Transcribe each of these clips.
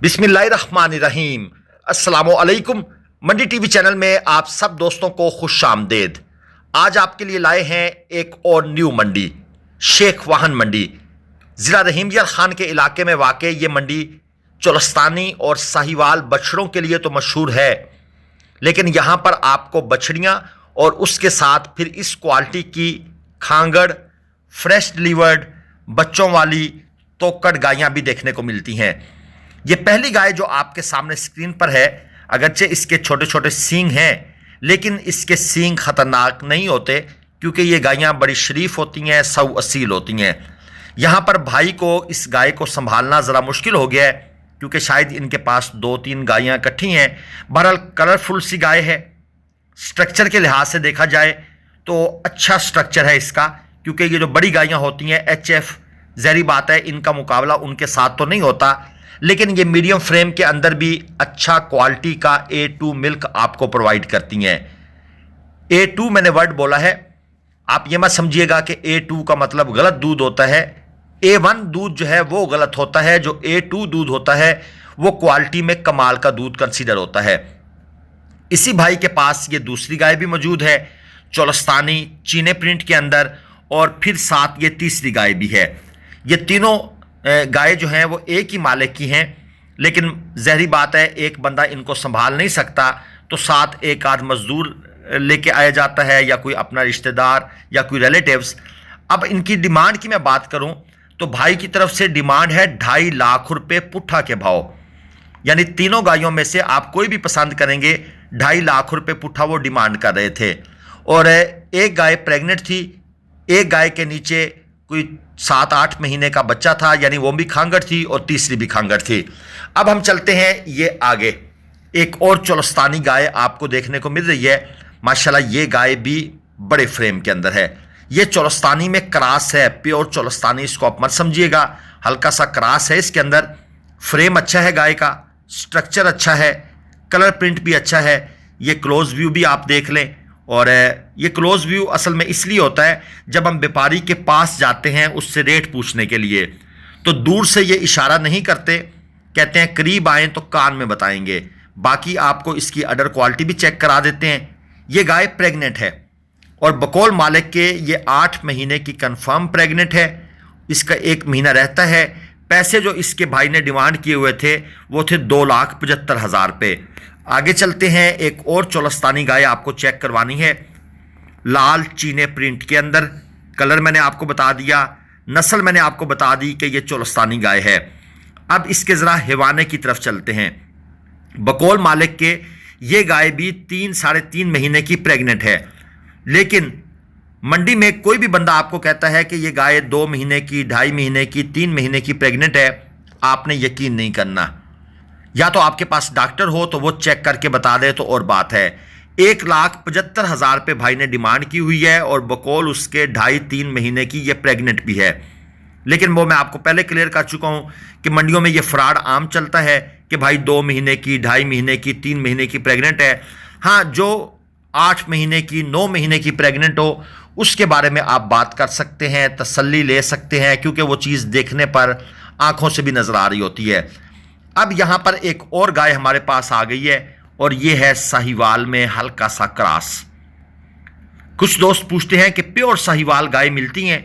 बिस्मिल्लाहिर्रहमानिर्रहीम। अस्सलामुअलैकुम। मंडी TV channel में आप सब दोस्तों को खुशामदीद। आज आपके लिए लाए हैं एक और न्यू मंडी, शेख वाहन मंडी। ज़िला रहीमयार खान के इलाके में वाक़ ये मंडी चोलस्तानी और साहिवाल बछड़ों के लिए तो मशहूर है, लेकिन यहाँ पर आपको बछड़ियाँ और उसके साथ फिर इस क्वालिटी की खांगड़, फ्रेश डिलीवर्ड बच्चों वाली तोकड़ गायें भी देखने को मिलती हैं। ये पहली गाय जो आपके सामने स्क्रीन पर है, अगरचे इसके छोटे छोटे सींग हैं, लेकिन इसके सींग खतरनाक नहीं होते क्योंकि ये गायें बड़ी शरीफ होती हैं, सौ असील होती हैं। यहाँ पर भाई को इस गाय को संभालना ज़रा मुश्किल हो गया है क्योंकि शायद इनके पास 2-3 गायें इकट्ठी हैं। बहरहाल कलरफुल सी गाय है। स्ट्रक्चर के लिहाज से देखा जाए तो अच्छा स्ट्रक्चर है इसका, क्योंकि ये जो बड़ी गायें होती हैं HF, ज़हरी बात है इनका मुकाबला उनके साथ तो नहीं होता, लेकिन ये मीडियम फ्रेम के अंदर भी अच्छा क्वालिटी का A2 मिल्क आपको प्रोवाइड करती हैं। A2 मैंने वर्ड बोला है, आप ये मत समझिएगा कि A2 का मतलब गलत दूध होता है। A1 दूध जो है वो गलत होता है, जो A2 दूध होता है वो क्वालिटी में कमाल का दूध कंसीडर होता है। इसी भाई के पास ये दूसरी गाय भी मौजूद है, चोलस्तानी चीने प्रिंट के अंदर, और फिर साथ ये तीसरी गाय भी है। ये तीनों गाय जो हैं वो एक ही मालिक की हैं, लेकिन ज़हरी बात है एक बंदा इनको संभाल नहीं सकता, तो साथ एक आध मजदूर लेके आया जाता है या कोई अपना रिश्तेदार या कोई रिलेटिव्स। अब इनकी डिमांड की मैं बात करूं तो भाई की तरफ से डिमांड है 2.5 लाख रुपए पुट्ठा के भाव, यानी तीनों गायों में से आप कोई भी पसंद करेंगे 2.5 लाख रुपए पुट्ठा वो डिमांड कर रहे थे। और एक गाय प्रेग्नेंट थी, एक गाय के नीचे कोई 7-8 महीने का बच्चा था, यानी वो भी खांगड़ थी और तीसरी भी खांगड़ थी। अब हम चलते हैं ये आगे, एक और चोलस्तानी गाय आपको देखने को मिल रही है। माशाल्लाह ये गाय भी बड़े फ्रेम के अंदर है। ये चोलस्तानी में क्रास है, प्योर चोलस्तानी इसको आप मत समझिएगा, हल्का सा क्रास है इसके अंदर। फ्रेम अच्छा है गाय का, स्ट्रक्चर अच्छा है, कलर प्रिंट भी अच्छा है। ये क्लोज व्यू भी आप देख लें, और ये क्लोज व्यू असल में इसलिए होता है जब हम व्यापारी के पास जाते हैं उससे रेट पूछने के लिए, तो दूर से ये इशारा नहीं करते, कहते हैं करीब आएँ तो कान में बताएंगे। बाकी आपको इसकी अडर क्वालिटी भी चेक करा देते हैं। ये गाय प्रेग्नेंट है और बकौल मालिक के ये 8 महीने की कंफर्म प्रेग्नेंट है। इसका 1 महीना रहता है। पैसे जो इसके भाई ने डिमांड किए हुए थे वो थे 2,75,000 रुपये। आगे चलते हैं, एक और चोलस्तानी गाय आपको चेक करवानी है, लाल चीने प्रिंट के अंदर। कलर मैंने आपको बता दिया, नस्ल मैंने आपको बता दी कि ये चोलस्तानी गाय है। अब इसके ज़रा हिवाने की तरफ चलते हैं। बकौल मालिक के ये गाय भी 3-3.5 महीने की प्रेग्नेंट है, लेकिन मंडी में कोई भी बंदा आपको कहता है कि ये गाय 2 महीने की, 2.5 महीने की, 3 महीने की प्रेग्नेंट है, आपने यकीन नहीं करना। या तो आपके पास डॉक्टर हो तो वो चेक करके बता दे तो और बात है। 1,75,000 रुपये भाई ने डिमांड की हुई है और बकौल उसके 2.5-3 महीने की ये प्रेग्नेंट भी है। लेकिन वो मैं आपको पहले क्लियर कर चुका हूँ कि मंडियों में ये फ्रॉड आम चलता है कि भाई 2 महीने की, 2.5 महीने की, 3 महीने की प्रेग्नेंट है। हाँ, जो 8 महीने की, 9 महीने की प्रेग्नेंट हो उसके बारे में आप बात कर सकते हैं, तसल्ली ले सकते हैं, क्योंकि वो चीज़ देखने पर आंखों से भी नज़र आ रही होती है। अब यहाँ पर एक और गाय हमारे पास आ गई है और ये है साहिवाल में हल्का सा क्रॉस। कुछ दोस्त पूछते हैं कि प्योर साहिवाल गाय मिलती हैं?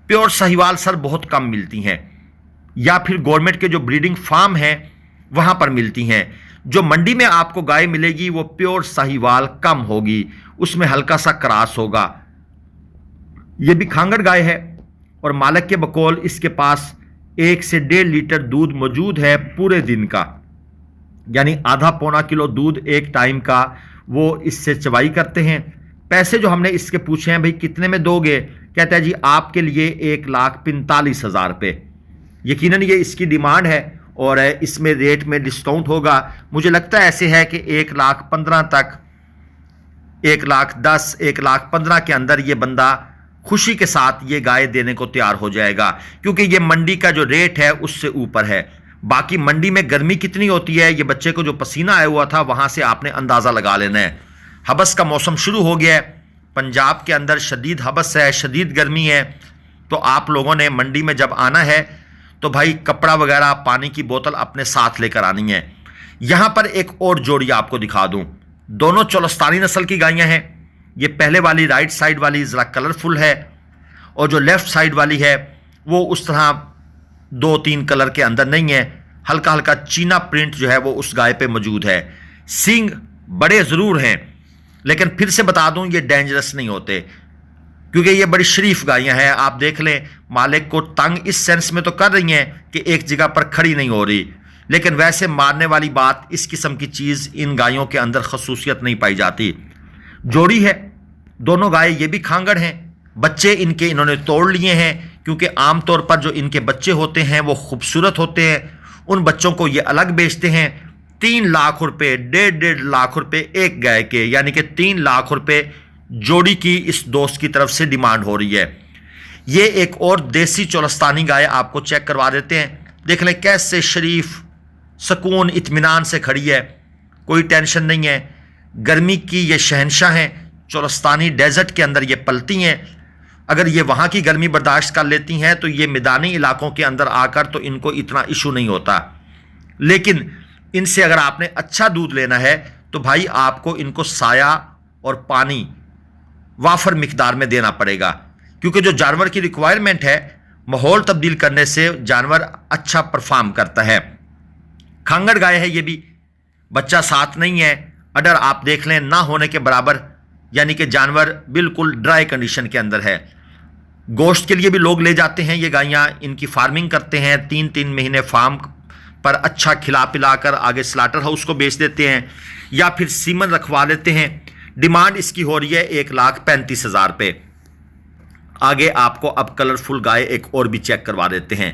प्योर साहिवाल सर बहुत कम मिलती हैं, या फिर गवर्नमेंट के जो ब्रीडिंग फार्म हैं वहाँ पर मिलती हैं। जो मंडी में आपको गाय मिलेगी वो प्योर साहिवाल कम होगी, उसमें हल्का सा क्रॉस होगा। ये भी खांगड़ गाय है और मालिक के बकौल इसके पास 1 से 1.5 लीटर दूध मौजूद है पूरे दिन का, यानी आधा-पौना किलो दूध एक टाइम का वो इससे चवाई करते हैं। पैसे जो हमने इसके पूछे हैं भाई कितने में दोगे, कहता है जी आपके लिए 1,45,000 रुपये। यकीनन ये इसकी डिमांड है और इसमें रेट में डिस्काउंट होगा। मुझे लगता है ऐसे है कि 1,15,000 तक, 1,10,000, 1,15,000 के अंदर ये बंदा खुशी के साथ ये गाय देने को तैयार हो जाएगा, क्योंकि ये मंडी का जो रेट है उससे ऊपर है। बाकी मंडी में गर्मी कितनी होती है, ये बच्चे को जो पसीना आया हुआ था वहाँ से आपने अंदाज़ा लगा लेना है। हबस का मौसम शुरू हो गया है, पंजाब के अंदर शदीद हबस है, शदीद गर्मी है, तो आप लोगों ने मंडी में जब आना है तो भाई कपड़ा वगैरह पानी की बोतल अपने साथ लेकर आनी है। यहां पर एक और जोड़ी आपको दिखा दूं, दोनों चोलस्तानी नस्ल की गायें हैं। ये पहले वाली राइट साइड वाली ज़रा कलरफुल है और जो लेफ्ट साइड वाली है वो उस तरह 2-3 कलर के अंदर नहीं है, हल्का हल्का चीना प्रिंट जो है वो उस गाय पे मौजूद है। सींग बड़े ज़रूर हैं, लेकिन फिर से बता दूं ये डेंजरस नहीं होते, क्योंकि ये बड़ी शरीफ गायें हैं। आप देख लें, मालिक को तंग इस सेंस में तो कर रही हैं कि एक जगह पर खड़ी नहीं हो रही, लेकिन वैसे मारने वाली बात, इस किस्म की चीज़ इन गायों के अंदर खसूसियत नहीं पाई जाती। जोड़ी है, दोनों गाय ये भी खांगड़ हैं। बच्चे इनके इन्होंने तोड़ लिए हैं, क्योंकि आमतौर पर जो इनके बच्चे होते हैं वो खूबसूरत होते हैं। उन बच्चों को ये अलग बेचते हैं। 3 लाख रुपए, 1.5 लाख रुपए एक गाय के, यानी कि 3 लाख रुपए जोड़ी की इस दोस्त की तरफ से डिमांड हो रही है। ये एक और देसी चोलस्तानी गाय आपको चेक करवा देते हैं। देख लें कैसे शरीफ, सुकून, इत्मीनान से खड़ी है, कोई टेंशन नहीं है। गर्मी की ये शहंशाह हैं, चोलस्तानी डेजर्ट के अंदर ये पलती हैं। अगर ये वहाँ की गर्मी बर्दाश्त कर लेती हैं तो ये मैदानी इलाकों के अंदर आकर तो इनको इतना इशू नहीं होता। लेकिन इनसे अगर आपने अच्छा दूध लेना है तो भाई आपको इनको साया और पानी वाफर मिकदार में देना पड़ेगा, क्योंकि जो जानवर की रिक्वायरमेंट है, माहौल तब्दील करने से जानवर अच्छा परफॉर्म करता है। खांगड़ गाय है ये भी, बच्चा साथ नहीं है, अडर आप देख लें ना होने के बराबर, यानी कि जानवर बिल्कुल ड्राई कंडीशन के अंदर है। गोश्त के लिए भी लोग ले जाते हैं ये गायें, इनकी फार्मिंग करते हैं, 3-3 महीने फार्म पर अच्छा खिला पिलाकर आगे स्लाटर हाउस को बेच देते हैं या फिर सीमन रखवा लेते हैं। डिमांड इसकी हो रही है 1,35,000 रुपये। आगे आपको अब कलरफुल गाय एक और भी चेक करवा देते हैं।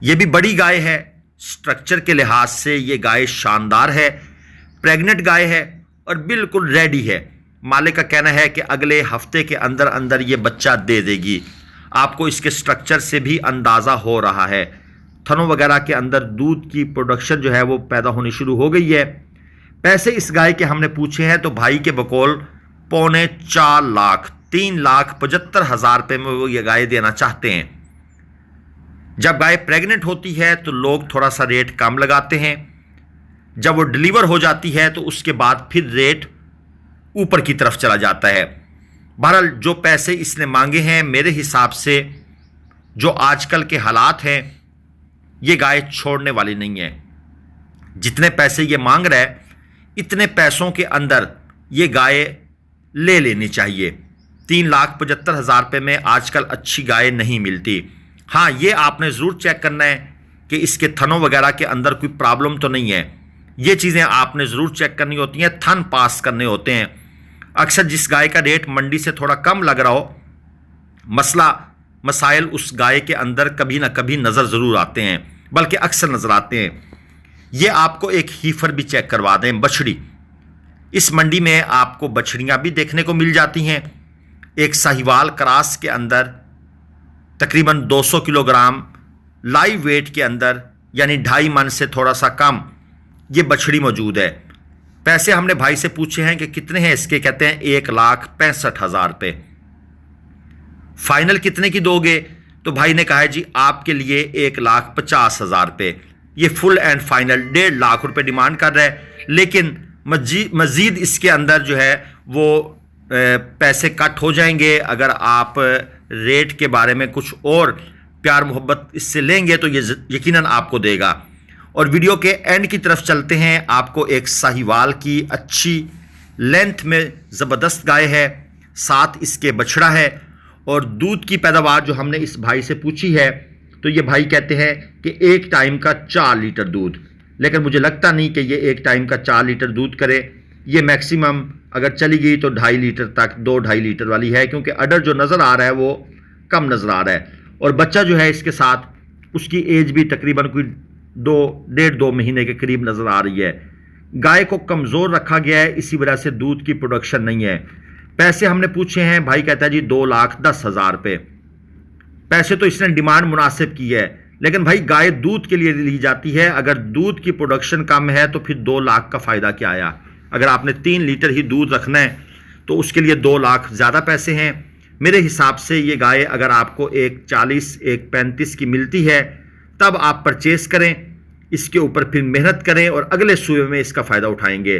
ये भी बड़ी गाय है, स्ट्रक्चर के लिहाज से ये गाय शानदार है, प्रेग्नेंट गाय है और बिल्कुल रेडी है। मालिक का कहना है कि अगले हफ्ते के अंदर अंदर ये बच्चा दे देगी। आपको इसके स्ट्रक्चर से भी अंदाज़ा हो रहा है। थनों वगैरह के अंदर दूध की प्रोडक्शन जो है वो पैदा होनी शुरू हो गई है। पैसे इस गाय के हमने पूछे हैं तो भाई के बकौल 3.25 लाख, 3,75,000 रुपये में वो ये गाय देना चाहते हैं। जब गाय प्रेग्नेंट होती है तो लोग थोड़ा सा रेट कम लगाते हैं, जब वो डिलीवर हो जाती है तो उसके बाद फिर रेट ऊपर की तरफ चला जाता है। बहरहाल जो पैसे इसने मांगे हैं, मेरे हिसाब से जो आजकल के हालात हैं, ये गाय छोड़ने वाली नहीं है। जितने पैसे ये मांग रहा है, इतने पैसों के अंदर ये गाय ले लेनी चाहिए। 3,75,000 रुपये में आजकल अच्छी गाय नहीं मिलती। हाँ, ये आपने ज़रूर चेक करना है कि इसके थनों वगैरह के अंदर कोई प्रॉब्लम तो नहीं है। ये चीज़ें आपने ज़रूर चेक करनी होती हैं, थन पास करने होते हैं। अक्सर जिस गाय का रेट मंडी से थोड़ा कम लग रहा हो, मसला मसाइल उस गाय के अंदर कभी ना कभी नज़र ज़रूर आते हैं, बल्कि अक्सर नज़र आते हैं। ये आपको एक हीफर भी चेक करवा दें, बछड़ी। इस मंडी में आपको बछड़ियाँ भी देखने को मिल जाती हैं। एक साहिवाल क्रॉस के अंदर तकरीबन 200 किलोग्राम लाइव वेट के अंदर, यानी 2.5 मन से थोड़ा सा कम, ये बछड़ी मौजूद है। पैसे हमने भाई से पूछे हैं कि कितने हैं इसके, कहते हैं 1,65,000 रुपये। फाइनल कितने की दोगे? तो भाई ने कहा है जी आपके लिए 1,50,000 रुपये। ये फुल एंड फाइनल 1.5 लाख रुपये डिमांड कर रहा है, लेकिन मजीद इसके अंदर जो है वो पैसे कट हो जाएंगे। अगर आप रेट के बारे में कुछ और प्यार मोहब्बत इससे लेंगे तो ये यकीनन आपको देगा। और वीडियो के एंड की तरफ चलते हैं। आपको एक साहिवाल की अच्छी लेंथ में ज़बरदस्त गाय है, साथ इसके बछड़ा है। और दूध की पैदावार जो हमने इस भाई से पूछी है तो ये भाई कहते हैं कि एक टाइम का 4 लीटर दूध, लेकिन मुझे लगता नहीं कि ये एक टाइम का 4 लीटर दूध करे। ये मैक्सिमम अगर चली गई तो 2.5 लीटर तक, 2-2.5 लीटर वाली है, क्योंकि अडर जो नज़र आ रहा है वो कम नज़र आ रहा है। और बच्चा जो है इसके साथ, उसकी एज भी तकरीबन कोई 1.5-2 महीने के करीब नज़र आ रही है। गाय को कमज़ोर रखा गया है, इसी वजह से दूध की प्रोडक्शन नहीं है। पैसे हमने पूछे हैं, भाई कहता है जी 2,10,000 रुपये। पैसे तो इसने डिमांड मुनासिब की है, लेकिन भाई गाय दूध के लिए ली जाती है। अगर दूध की प्रोडक्शन कम है तो फिर 2 लाख का फ़ायदा क्या आया? अगर आपने 3 लीटर ही दूध रखना है तो उसके लिए 2 लाख ज़्यादा पैसे हैं। मेरे हिसाब से ये गाय अगर आपको 1,40, 1,35 की मिलती है तब आप परचेस करें, इसके ऊपर फिर मेहनत करें और अगले सूबे में इसका फायदा उठाएंगे।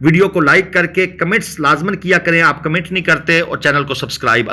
वीडियो को लाइक करके कमेंट्स लाजमन किया करें, आप कमेंट नहीं करते, और चैनल को सब्सक्राइब